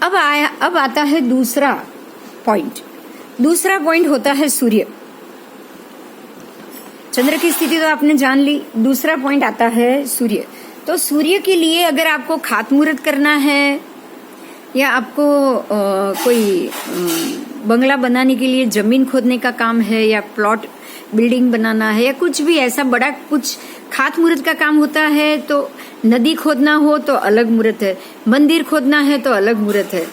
अब आता है दूसरा पॉइंट। दूसरा पॉइंट होता है सूर्य। चंद्र की स्थिति तो आपने जान ली। दूसरा पॉइंट आता है सूर्य। तो सूर्य के लिए अगर आपको खातमुहूर्त करना है या आपको कोई बंगला बनाने के लिए जमीन खोदने का काम है या प्लॉट बिल्डिंग बनाना है या कुछ भी ऐसा बड़ा कुछ खातमुहूर्त का काम होता है, तो नदी खोदना हो तो अलग मुहूर्त है, मंदिर खोदना है तो अलग मुहूर्त है,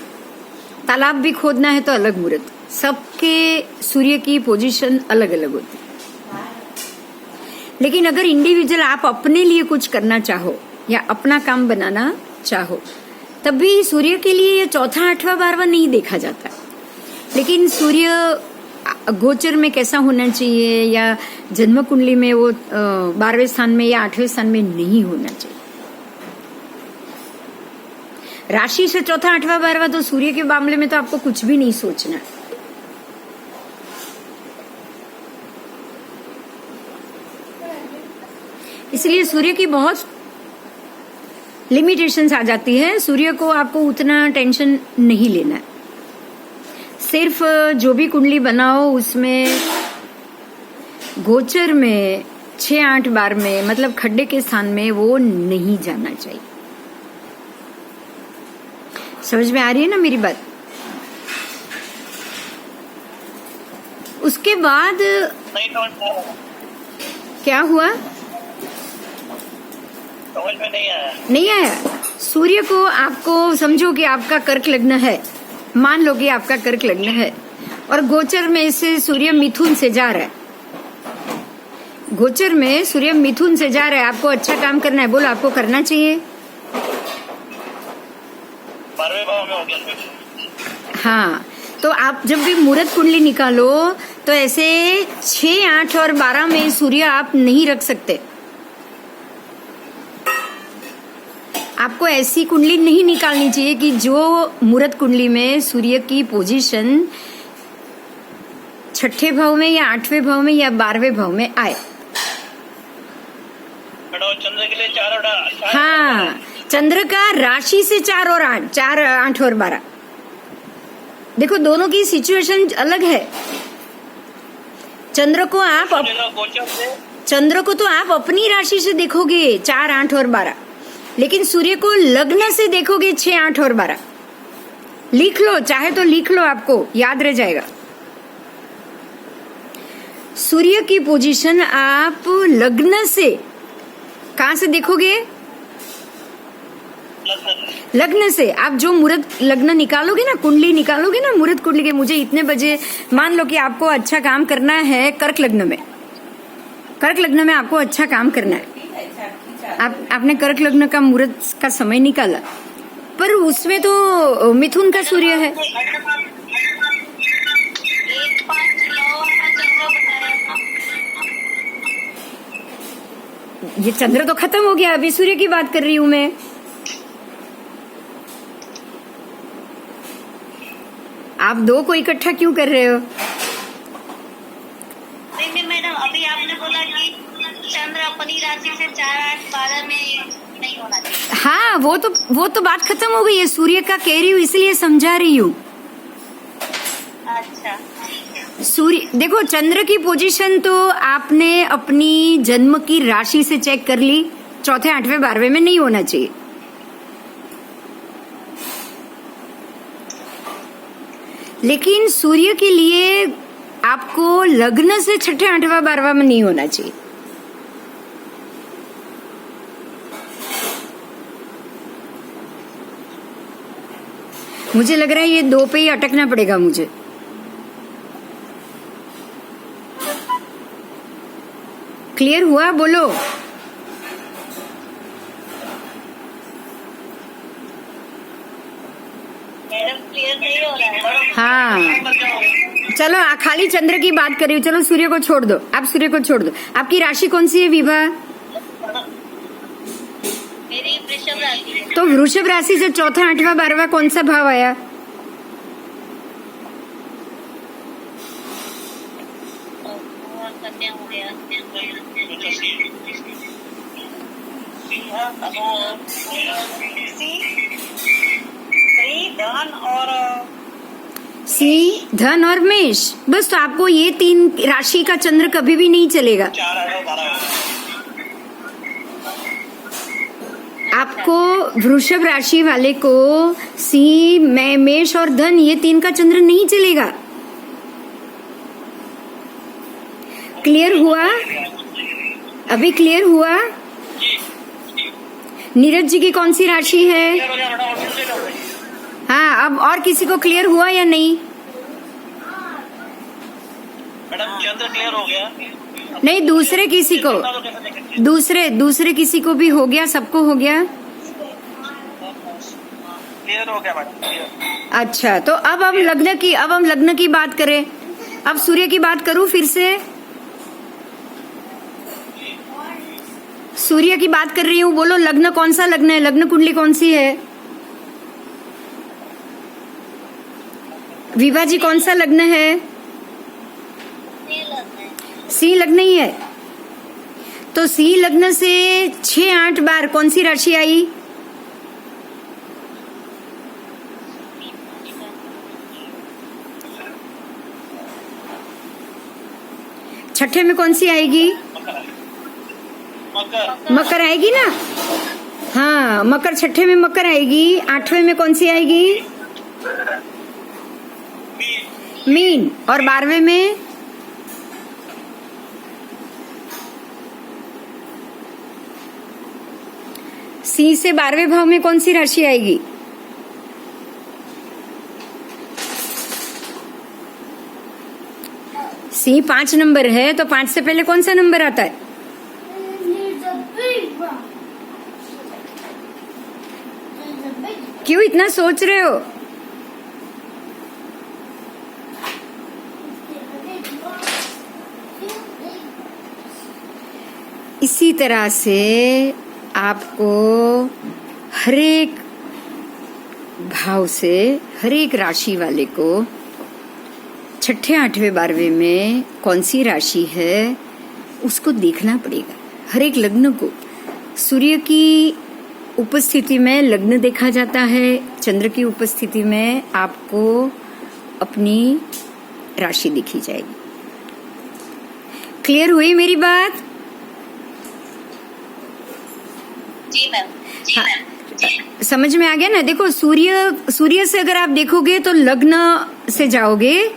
तालाब भी खोदना है तो अलग मुहूर्त। सबके सूर्य की पोजीशन अलग अलग होती है। लेकिन अगर इंडिविजुअल आप अपने लिए कुछ करना चाहो या अपना काम बनाना चाहो, तब भी सूर्य के लिए ये चौथा, आठवां, 12वां नहीं देखा जाता। लेकिन सूर्य गोचर में कैसा होना चाहिए या जन्म कुंडली में वो 12वें स्थान में या 8वें स्थान में नहीं होना चाहिए। राशि से चौथा, आठवां, 12वां तो सूर्य के मामले में तो आपको कुछ भी नहीं सोचना। इसलिए सूर्य की बहुत लिमिटेशंस आ जाती है। सूर्य को आपको उतना टेंशन नहीं लेना है। सिर्फ जो भी कुंडली बनाओ उसमें गोचर में 6, 8 बार में मतलब खड्डे के स्थान में वो नहीं जाना चाहिए। समझ में आ रही है ना मेरी बात? उसके बाद क्या हुआ? समझ में नहीं आया। सूर्य को आपको समझो कि आपका कर्क लग्न है, मान लो कि आपका कर्क लग्न है और गोचर में से सूर्य मिथुन से जा रहा है। गोचर में सूर्य मिथुन से जा रहा है, आपको अच्छा काम करना है, बोलो आपको करना चाहिए। 12वें भाव में हो गया। हाँ, तो आप जब भी मुहूर्त कुंडली निकालो तो ऐसे 6, 8 और 12 में सूर्य आप नहीं रख सकते। आपको ऐसी कुंडली नहीं निकालनी चाहिए कि जो मुहूर्त कुंडली में सूर्य की पोजीशन 6ठे भाव में या 8वें भाव में या 12वें भाव में आए। चंद्र के लिए 4 और 8। हाँ, चंद्र का राशि से 4 और 8, 4, 8 और 12। देखो दोनों की सिचुएशन अलग है। चंद्र को तो आप अपनी राशि से देखोगे 4, 8 और 12, लेकिन सूर्य को लग्न से देखोगे 6, 8 और 12। लिख लो, चाहे तो लिख लो, आपको याद रह जाएगा। सूर्य की पोजीशन आप लग्न से कहां से देखोगे? लग्न से। आप जो मुहूर्त लग्न निकालोगे ना, कुंडली निकालोगे ना, मुहूर्त कुंडली के मुझे इतने बजे, मान लो कि आपको अच्छा काम करना है कर्क लग्न में। कर्क लग्न में आपको अच्छा काम करना है। आपने कर्क लग्न का मुहूर्त का समय निकाला, पर उसमें तो मिथुन का सूर्य है। ये चंद्र तो खत्म हो गया, अभी सूर्य की बात कर रही हूं मैं। आप दो को इकट्ठा क्यों कर रहे हो? नहीं मैडम, अभी आपने बोला कि चंद्र अपनी राशि से 4, 8, 12 में नहीं होना चाहिए। हाँ, वो तो बात खत्म हो गई है। सूर्य का कह रही हूँ, इसलिए समझा रही हूँ। अच्छा, सूर्य देखो, चंद्र की पोजीशन तो आपने अपनी जन्म की राशि से चेक कर ली, 4, 8, 12 में नहीं होना चाहिए। लेकिन सूर्य के लिए आपको लग्न से 6, 8, 12 में नहीं होना चाहिए। मुझे लग रहा है ये 2 पे ही अटकना पड़ेगा मुझे। क्लियर हुआ? बोलो। मैडम क्लियर नहीं हो रहा है। हाँ, चलो खाली चंद्र की बात कर रही हूँ। चलो सूर्य को छोड़ दो, आप सूर्य को छोड़ दो। आपकी राशि कौन सी है विभा? मेरी वृषभ राशि है। तो वृषभ राशि से 4, 8, 12 कौन सा भाव आया? कन्या हो गया। धन सिंह, धन और मेष। बस, तो आपको ये 3 राशि का चंद्र कभी भी नहीं चलेगा। 4, 8 और 12 होगा। आपको वृषभ राशि वाले को सिंह, मेष और धन, ये 3 का चंद्र नहीं चलेगा। क्लियर हुआ? अभी क्लियर हुआ? जी। नीरज जी की कौन सी राशि है? क्लियर हो गया मैडम, और क्लियर हो गई। हाँ, अब और किसी को क्लियर हुआ या नहीं? मैडम चंद्र क्लियर हो गया। नहीं, दूसरे किसी को, दूसरे किसी को भी हो गया? सबको हो गया? क्लियर हो गया मैडम, क्लियर। अच्छा, तो अब हम लग्न की बात करें। अब सूर्य की बात करूं फिर से। सूर्य की बात कर रही हूँ, बोलो लग्न कौन सा लग्न है? लग्न कुंडली कौन सी है? विभा जी कौन सा लग्न है? सिंह लग्न ही है। तो सिंह लग्न से 6-8 बार कौन सी राशि आई? छठे में कौन सी आएगी? मकर। मकर आएगी ना? हाँ, मकर छठे में मकर आएगी। 8वें में कौन सी आएगी? मीन। और 12वें में? सिंह से 12वें भाव में कौन सी राशि आएगी? सिंह 5 नंबर है, तो 5 से पहले कौन सा नंबर आता है? क्यों इतना सोच रहे हो? इसी तरह से आपको हरेक भाव से, हरेक राशि वाले को 6ठे, 8वें, 12वें में कौन सी राशि है उसको देखना पड़ेगा। हरेक लग्न को सूर्य की उपस्थिति में लग्न देखा जाता है, चंद्र की उपस्थिति में आपको अपनी राशि देखी जाएगी। क्लियर हुई मेरी बात? जी मैम। हाँ, समझ में आ गया ना? देखो, सूर्य से अगर आप देखोगे तो लग्न से जाओगे,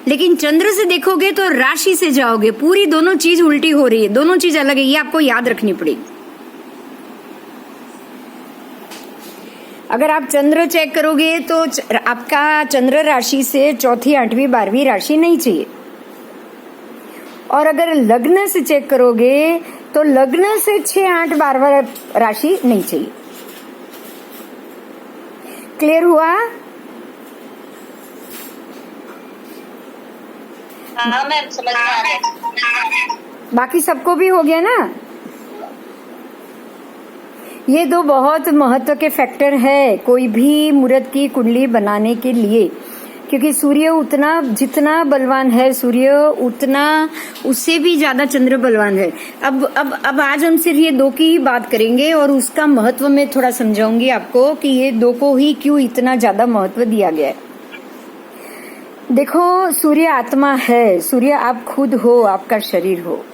लेकिन चंद्र से देखोगे तो राशि से जाओगे। पूरी दोनों चीज उल्टी हो रही है, दोनों चीज अलग है, ये आपको याद रखनी पड़ेगी। अगर आप चंद्र चेक करोगे तो आपका चंद्र राशि से 4ठी, 8वीं, 12वीं राशि नहीं चाहिए। और अगर लग्न से चेक करोगे तो लग्न से 6, 8, 12 राशि नहीं चाहिए। क्लियर हुआ? हाँ मैम, समझ में आ गया। बाकी सबको भी हो गया ना? ये 2 बहुत महत्व के फैक्टर है कोई भी मुहूर्त की कुंडली बनाने के लिए, क्योंकि सूर्य उतना जितना बलवान है, सूर्य उतना उससे भी ज्यादा चंद्र बलवान है। अब आज हम सिर्फ ये 2 की ही बात करेंगे और उसका महत्व मैं थोड़ा समझाऊंगी आपको कि ये 2 को ही क्यों इतना ज्यादा महत्व दिया गया है। देखो, सूर्य आत्मा है, सूर्य आप खुद हो, आपका शरीर हो।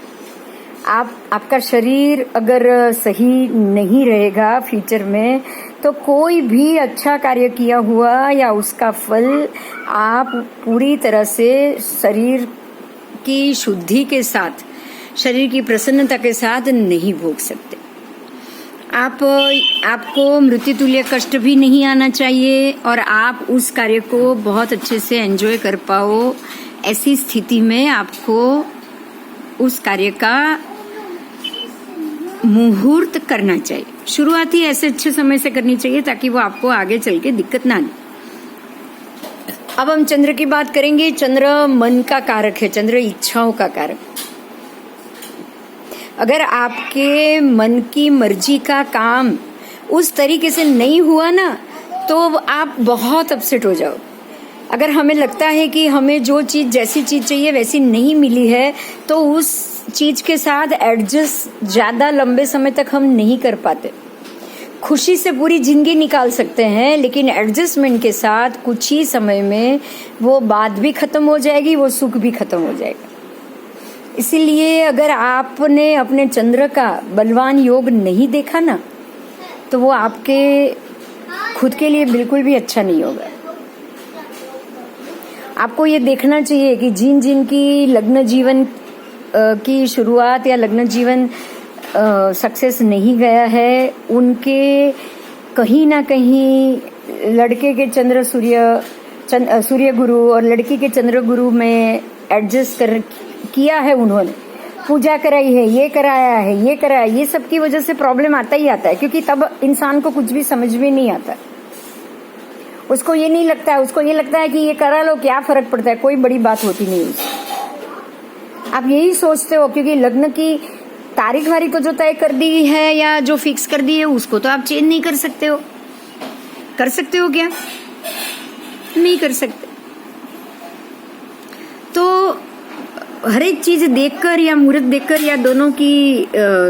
आपका शरीर अगर सही नहीं रहेगा फ्यूचर में तो कोई भी अच्छा कार्य किया हुआ या उसका फल आप पूरी तरह से शरीर की शुद्धि के साथ, शरीर की प्रसन्नता के साथ नहीं भोग सकते। आपको मृत्युतुल्य कष्ट भी नहीं आना चाहिए और आप उस कार्य को बहुत अच्छे से एंजॉय कर पाओ। ऐसी स्थिति में आपको उस कार्य का मुहूर्त करना चाहिए। शुरुआत ही ऐसे अच्छे समय से करनी चाहिए ताकि वो आपको आगे चल के दिक्कत ना आए। अब हम चंद्र की बात करेंगे। चंद्र मन का कारक है, चंद्र इच्छाओं का कारक। अगर आपके मन की मर्जी का काम उस तरीके से नहीं हुआ ना तो आप बहुत अपसेट हो जाओ। अगर हमें लगता है कि हमें जो चीज जैसी चीज चाहिए वैसी नहीं मिली है तो उस चीज के साथ एडजस्ट ज्यादा लंबे समय तक हम नहीं कर पाते। खुशी से पूरी जिंदगी निकाल सकते हैं, लेकिन एडजस्टमेंट के साथ कुछ ही समय में वो बात भी खत्म हो जाएगी, वो सुख भी खत्म हो जाएगा। इसीलिए अगर आपने अपने चंद्र का बलवान योग नहीं देखा ना, तो वो आपके खुद के लिए बिल्कुल भी अच्छा नहीं होगा। आपको ये देखना चाहिए कि जिन जिन की लग्न जीवन की शुरुआत या लग्न जीवन सक्सेस नहीं गया है, उनके कहीं ना कहीं लड़के के चंद्र सूर्य गुरु और लड़की के चंद्र गुरु में एडजस्ट किया है, उन्होंने पूजा कराई है, ये कराया है, ये कराया, ये सब की वजह से प्रॉब्लम आता ही आता है। क्योंकि तब इंसान को कुछ भी समझ में नहीं आता, उसको ये नहीं लगता है, उसको ये लगता है कि ये करा लो, क्या फर्क पड़ता है, कोई बड़ी बात होती नहीं उससे। आप यही सोचते हो, क्योंकि लग्न की तारीख वारीख को जो तय कर दी है या जो फिक्स कर दी है, उसको तो आप चेंज नहीं कर सकते हो। कर सकते हो क्या? नहीं कर सकते। तो हर एक चीज देखकर या मुहूर्त देखकर या दोनों की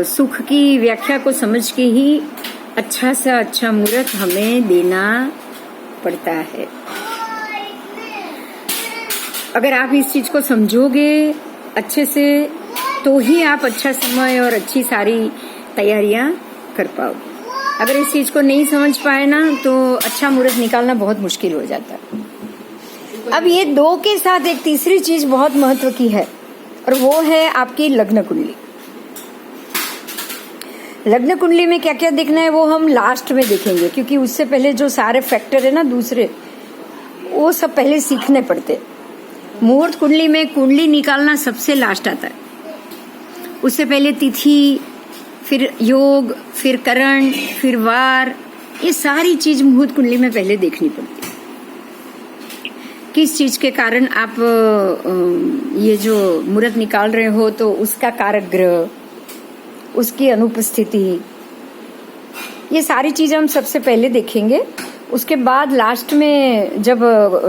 सुख की व्याख्या को समझ के ही अच्छा से अच्छा मुहूर्त हमें देना पड़ता है। अगर आप इस चीज को समझोगे अच्छे से, तो ही आप अच्छा समय और अच्छी सारी तैयारियां कर पाओगे। अगर इस चीज को नहीं समझ पाए ना, तो अच्छा मुहूर्त निकालना बहुत मुश्किल हो जाता है। अब ये दो के साथ एक तीसरी चीज बहुत महत्व की है, और वो है आपकी लग्न कुंडली। लग्न कुंडली में क्या क्या देखना है वो हम लास्ट में देखेंगे, क्योंकि उससे पहले जो सारे फैक्टर है ना दूसरे, वो सब पहले सीखने पड़ते। मुहूर्त कुंडली में कुंडली निकालना सबसे लास्ट आता है। उससे पहले तिथि, फिर योग, फिर करण, फिर वार, ये सारी चीज मुहूर्त कुंडली में पहले देखनी पड़ती है। किस चीज के कारण आप ये जो मुहूर्त निकाल रहे हो, तो उसका कारक ग्रह, उसकी अनुपस्थिति, ये सारी चीजें हम सबसे पहले देखेंगे। उसके बाद लास्ट में जब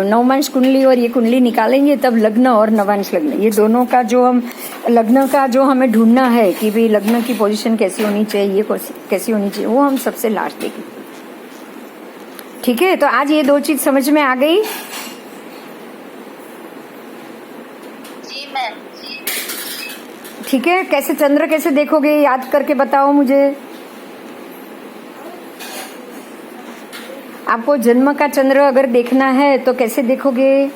नवमांश कुंडली और ये कुंडली निकालेंगे, तब लग्न और नवांश लग्न, ये दोनों का जो हम लग्न का जो हमें ढूंढना है कि भाई लग्न की पोजीशन कैसी होनी चाहिए, ये कैसी होनी चाहिए, वो हम सबसे लास्ट देखेंगे। ठीक है, तो आज ये दो चीज समझ में आ गई। जी मैम। ठीक है, कैसे चंद्र कैसे देखोगे याद करके बताओ मुझे। आपको जन्म का चंद्र अगर देखना है तो कैसे देखोगे?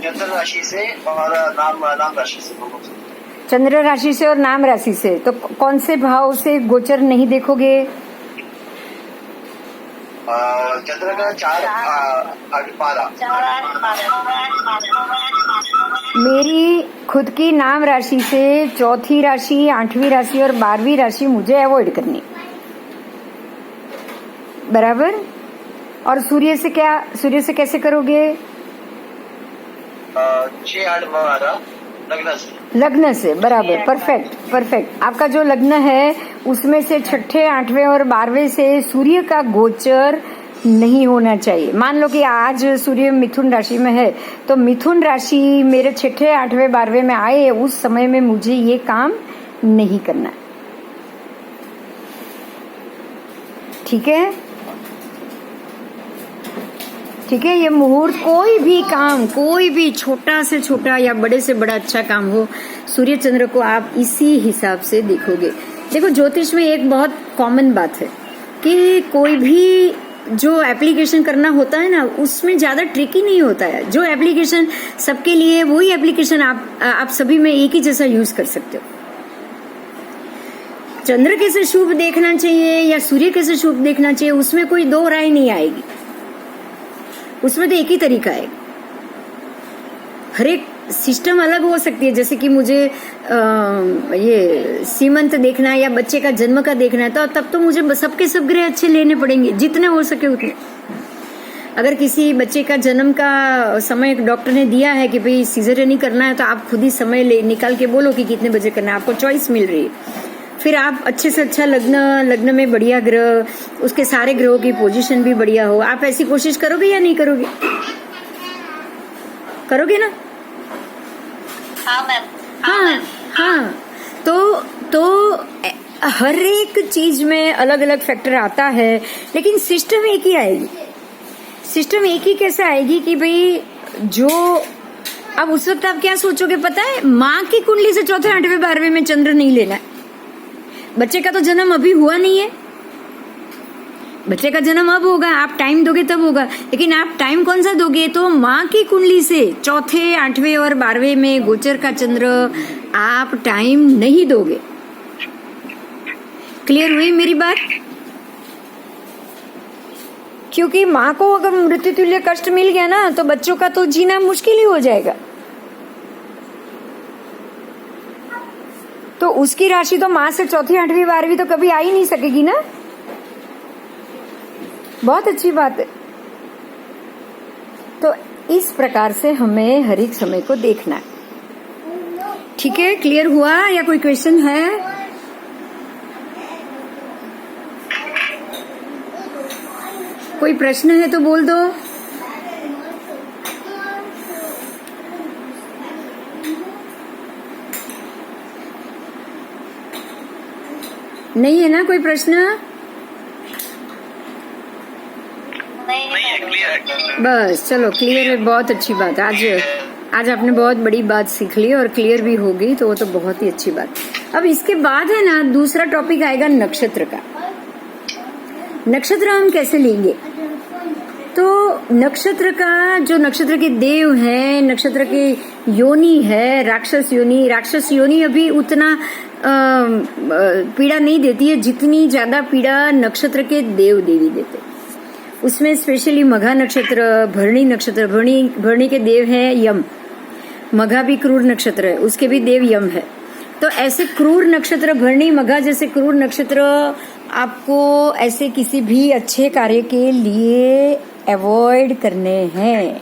चंद्र राशि से और नाम राशि से। चंद्र राशि से और नाम राशि से। तो कौन से भाव से गोचर नहीं देखोगे? चंद्र का 4-8-12। मेरी खुद की नाम राशि से चौथी राशि, 8वीं राशि और 12वीं राशि मुझे अवॉइड करनी, बराबर। और सूर्य से क्या, सूर्य से कैसे करोगे? 6-8-12 लग्न से। लग्न से, बराबर, परफेक्ट परफेक्ट। आपका जो लग्न है उसमें से 6ठे, 8वें और 12वें से सूर्य का गोचर नहीं होना चाहिए। मान लो कि आज सूर्य मिथुन राशि में है, तो मिथुन राशि मेरे 6ठे, 8वें, 12वें में आए, उस समय में मुझे ये काम नहीं करना। ठीक है, ठीक है। ये मुहूर्त कोई भी काम, कोई भी छोटा से छोटा या बड़े से बड़ा अच्छा काम हो, सूर्य चंद्र को आप इसी हिसाब से देखोगे। देखो, ज्योतिष में एक बहुत कॉमन बात है कि कोई भी जो एप्लीकेशन करना होता है ना, उसमें ज्यादा ट्रिकी नहीं होता है। जो एप्लीकेशन सबके लिए, वही एप्लीकेशन आप सभी में एक ही जैसा यूज कर सकते हो। चंद्र कैसे शुभ देखना चाहिए या सूर्य कैसे शुभ देखना चाहिए, उसमें कोई दो राय नहीं आएगी। उसमें तो एक ही तरीका है। हर एक सिस्टम अलग हो सकती है। जैसे कि मुझे ये सीमंत देखना है या बच्चे का जन्म का देखना है, तो तब तो मुझे सबके सब ग्रह अच्छे लेने पड़ेंगे, जितने हो सके उतने। अगर किसी बच्चे का जन्म का समय डॉक्टर ने दिया है कि भाई सीजरियन ही करना है, तो आप खुद ही समय निकाल के बोलो कि कितने बजे करना है, आपको चॉइस मिल रही है। फिर आप अच्छे से अच्छा लग्न में बढ़िया ग्रह, उसके सारे ग्रहों की पोजीशन भी बढ़िया हो। आप ऐसी कोशिश करोगे या नहीं करोगे? करोगे ना? हाँ मैम। हाँ हाँ। तो हर एक चीज में अलग अलग फैक्टर आता है, लेकिन सिस्टम एक ही आएगी। सिस्टम एक ही कैसे आएगी कि भाई जो अब उस वक्त आप क्या सोचोगे पता है, माँ की कुंडली से चौथे 8वें 12वें में चंद्र नहीं लेना है। बच्चे का तो जन्म अभी हुआ नहीं है, बच्चे का जन्म अब होगा, आप टाइम दोगे तब होगा। लेकिन आप टाइम कौन सा दोगे, तो माँ की कुंडली से चौथे 8वें और 12वें में गोचर का चंद्र आप टाइम नहीं दोगे। क्लियर हुई मेरी बात? क्योंकि माँ को अगर मृत्यु तुल्य कष्ट मिल गया ना, तो बच्चों का तो जीना मुश्किल ही हो जाएगा। तो उसकी राशि तो माँ से चौथी 8वीं 12वीं तो कभी आ ही नहीं सकेगी ना। बहुत अच्छी बात है। तो इस प्रकार से हमें हर एक समय को देखना है। ठीक है, क्लियर हुआ या कोई क्वेश्चन है? कोई प्रश्न है तो बोल दो। नहीं है ना कोई प्रश्न? नहीं है, क्लियर है। बस चलो, क्लियर है, बहुत अच्छी बात। आज आपने बहुत बड़ी बात सीख ली और क्लियर भी हो गई, तो वो तो बहुत ही अच्छी बात। अब इसके बाद है ना दूसरा टॉपिक आएगा नक्षत्र का। नक्षत्र हम कैसे लेंगे? तो नक्षत्र का जो नक्षत्र के देव हैं, नक्षत्र की योनि है राक्षस योनि। राक्षस योनि अभी उतना पीड़ा नहीं देती है जितनी ज्यादा पीड़ा नक्षत्र के देव देवी देते। उसमें स्पेशली मघा नक्षत्र, भरणी नक्षत्र। भरणी के देव है यम। मघा भी क्रूर नक्षत्र है, उसके भी देव यम है। तो ऐसे क्रूर नक्षत्र, भरणी मघा जैसे क्रूर नक्षत्र आपको ऐसे किसी भी अच्छे कार्य के लिए अवॉइड करने हैं।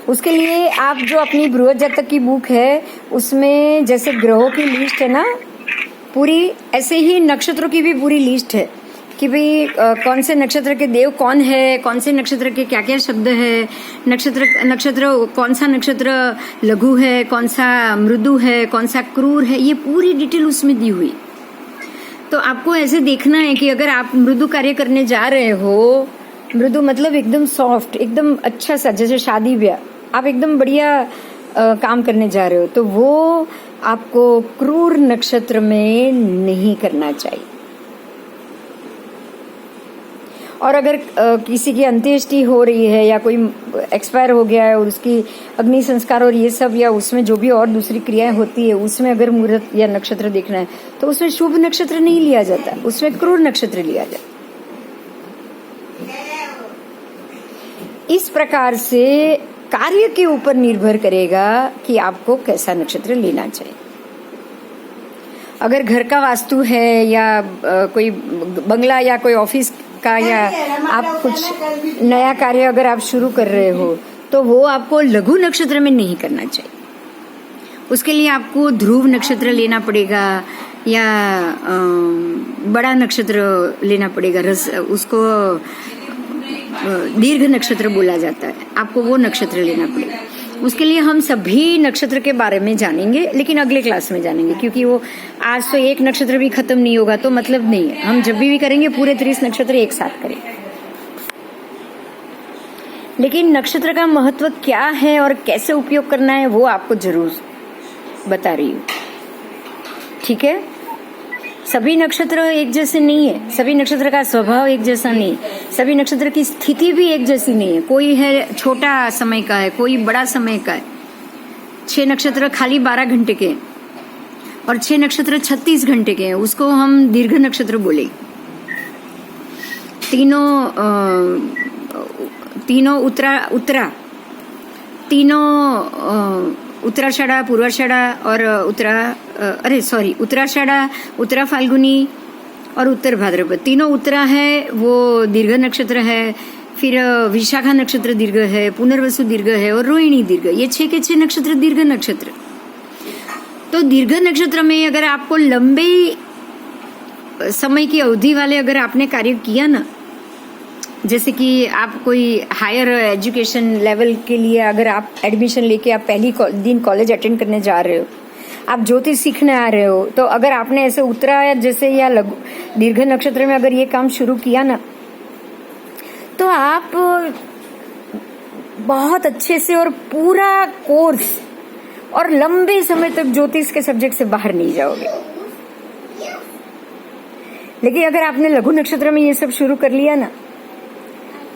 उसके लिए आप जो अपनी बृहद जातक की बुक है उसमें जैसे ग्रहों की लिस्ट है ना पूरी, ऐसे ही नक्षत्रों की भी पूरी लिस्ट है कि भाई कौन से नक्षत्र के देव कौन है, कौन से नक्षत्र के क्या क्या शब्द है, नक्षत्र कौन सा नक्षत्र लघु है, कौन सा मृदु है, कौन सा क्रूर है, ये पूरी डिटेल उसमें दी हुई। तो आपको ऐसे देखना है कि अगर आप मृदु कार्य करने जा रहे हो, मृदु मतलब एकदम सॉफ्ट, एकदम अच्छा सा, जैसे शादी ब्याह, आप एकदम बढ़िया काम करने जा रहे हो, तो वो आपको क्रूर नक्षत्र में नहीं करना चाहिए। और अगर किसी की अंत्येष्टि हो रही है या कोई एक्सपायर हो गया है और उसकी अग्नि संस्कार और ये सब, या उसमें जो भी और दूसरी क्रियाएं होती है, उसमें अगर मुहूर्त या नक्षत्र देखना है तो उसमें शुभ नक्षत्र नहीं लिया जाता, उसमें क्रूर नक्षत्र लिया जाता। इस प्रकार से कार्य के ऊपर निर्भर करेगा कि आपको कैसा नक्षत्र लेना चाहिए। अगर घर का वास्तु है या कोई बंगला या कोई ऑफिस का, या आप कुछ नया कार्य अगर आप शुरू कर रहे हो, तो वो आपको लघु नक्षत्र में नहीं करना चाहिए। उसके लिए आपको ध्रुव नक्षत्र लेना पड़ेगा या बड़ा नक्षत्र लेना पड़ेगा। उसको दीर्घ नक्षत्र बोला जाता है, आपको वो नक्षत्र लेना पड़ेगा। उसके लिए हम सभी नक्षत्र के बारे में जानेंगे, लेकिन अगले क्लास में जानेंगे, क्योंकि वो आज तो एक नक्षत्र भी खत्म नहीं होगा तो मतलब नहीं है। हम जब भी करेंगे पूरे 30 नक्षत्र एक साथ करेंगे। लेकिन नक्षत्र का महत्व क्या है और कैसे उपयोग करना है वो आपको जरूर बता रही हूँ। ठीक है, सभी नक्षत्र एक जैसे नहीं है, सभी नक्षत्र का स्वभाव एक जैसा नहीं, सभी नक्षत्र की स्थिति भी एक जैसी नहीं है। कोई है छोटा समय का है, कोई बड़ा समय का है। 6 नक्षत्र खाली 12 घंटे के और 6 नक्षत्र 36 घंटे के हैं, उसको हम दीर्घ नक्षत्र बोले। तीनों उत्तराषाढ़ा, पूर्वाषाढ़ा और उत्तराषाढ़ा, उत्तरा फाल्गुनी और उत्तर भाद्रपद, तीनों उत्तरा है, वो दीर्घ नक्षत्र है। फिर विशाखा नक्षत्र दीर्घ है, पुनर्वसु दीर्घ है और रोहिणी दीर्घ। ये 6 के 6 नक्षत्र दीर्घ नक्षत्र। तो दीर्घ नक्षत्र में अगर आपको लंबे समय की अवधि वाले अगर आपने कार्य किया ना, जैसे कि आप कोई हायर एजुकेशन लेवल के लिए अगर आप एडमिशन लेके आप पहली दिन कॉलेज अटेंड करने जा रहे हो, आप ज्योतिष सीखने आ रहे हो, तो अगर आपने ऐसे उत्तरा जैसे या लघु दीर्घ नक्षत्र में अगर ये काम शुरू किया ना, तो आप बहुत अच्छे से और पूरा कोर्स और लंबे समय तक ज्योतिष के सब्जेक्ट से बाहर नहीं जाओगे। लेकिन अगर आपने लघु नक्षत्र में ये सब शुरू कर लिया ना,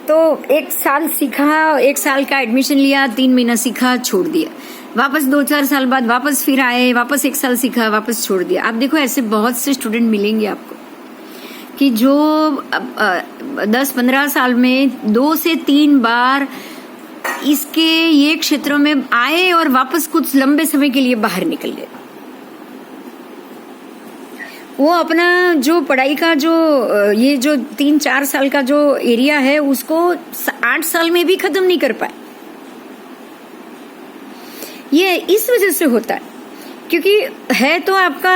तो 1 साल सीखा, 1 साल का एडमिशन लिया, 3 महीना सीखा, छोड़ दिया, वापस 2-4 साल बाद वापस फिर आए, वापस 1 साल सीखा, वापस छोड़ दिया। आप देखो ऐसे बहुत से स्टूडेंट मिलेंगे आपको कि जो 10-15 साल में 2 से 3 बार इसके ये क्षेत्रों में आए और वापस कुछ लंबे समय के लिए बाहर निकल गए। वो अपना जो पढ़ाई का जो ये जो 3-4 साल का जो एरिया है उसको 8 साल में भी खत्म नहीं कर पाए। ये इस वजह से होता है क्योंकि है तो आपका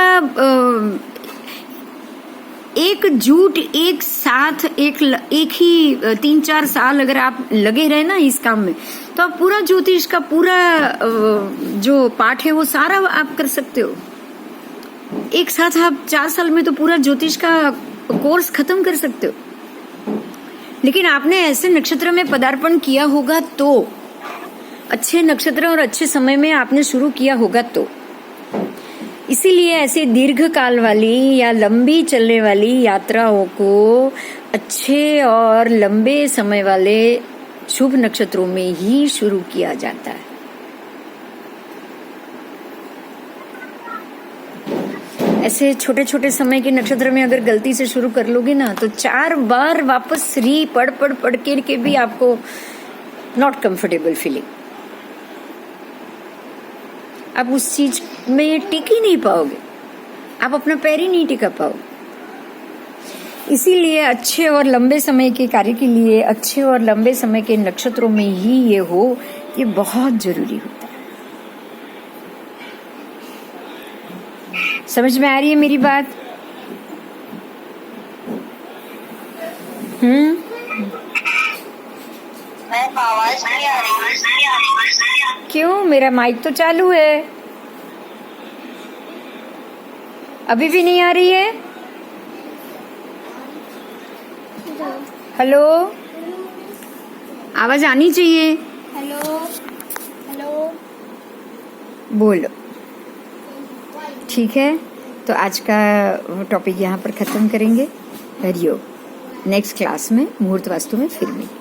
एकजुट एक साथ एक ही 3-4 साल अगर आप लगे रहे ना इस काम में, तो आप पूरा ज्योतिष का पूरा जो पाठ है वो सारा आप कर सकते हो। एक साथ आप 4 साल में तो पूरा ज्योतिष का कोर्स खत्म कर सकते हो। लेकिन आपने ऐसे नक्षत्र में पदार्पण किया होगा तो, अच्छे नक्षत्र और अच्छे समय में आपने शुरू किया होगा तो, इसीलिए ऐसे दीर्घ काल वाली या लंबी चलने वाली यात्राओं को अच्छे और लंबे समय वाले शुभ नक्षत्रों में ही शुरू किया जाता है। ऐसे छोटे छोटे समय के नक्षत्र में अगर गलती से शुरू कर लोगे ना, तो 4 बार वापस पढ़ के भी आपको नॉट कंफर्टेबल फीलिंग, आप उस चीज में टिक ही नहीं पाओगे, आप अपना पैर ही नहीं टिका पाओगे। इसीलिए अच्छे और लंबे समय के कार्य के लिए अच्छे और लंबे समय के नक्षत्रों में ही ये हो, ये बहुत जरूरी होता है। समझ में आ रही है मेरी बात? आवाज नहीं आ रही। क्यों? मेरा माइक तो चालू है, अभी भी नहीं आ रही है? हेलो, आवाज आनी चाहिए। हेलो हेलो, बोलो। ठीक है, तो आज का टॉपिक यहाँ पर खत्म करेंगे। हरिओम। नेक्स्ट क्लास में मुहूर्त वास्तु में फिर मिलेंगे।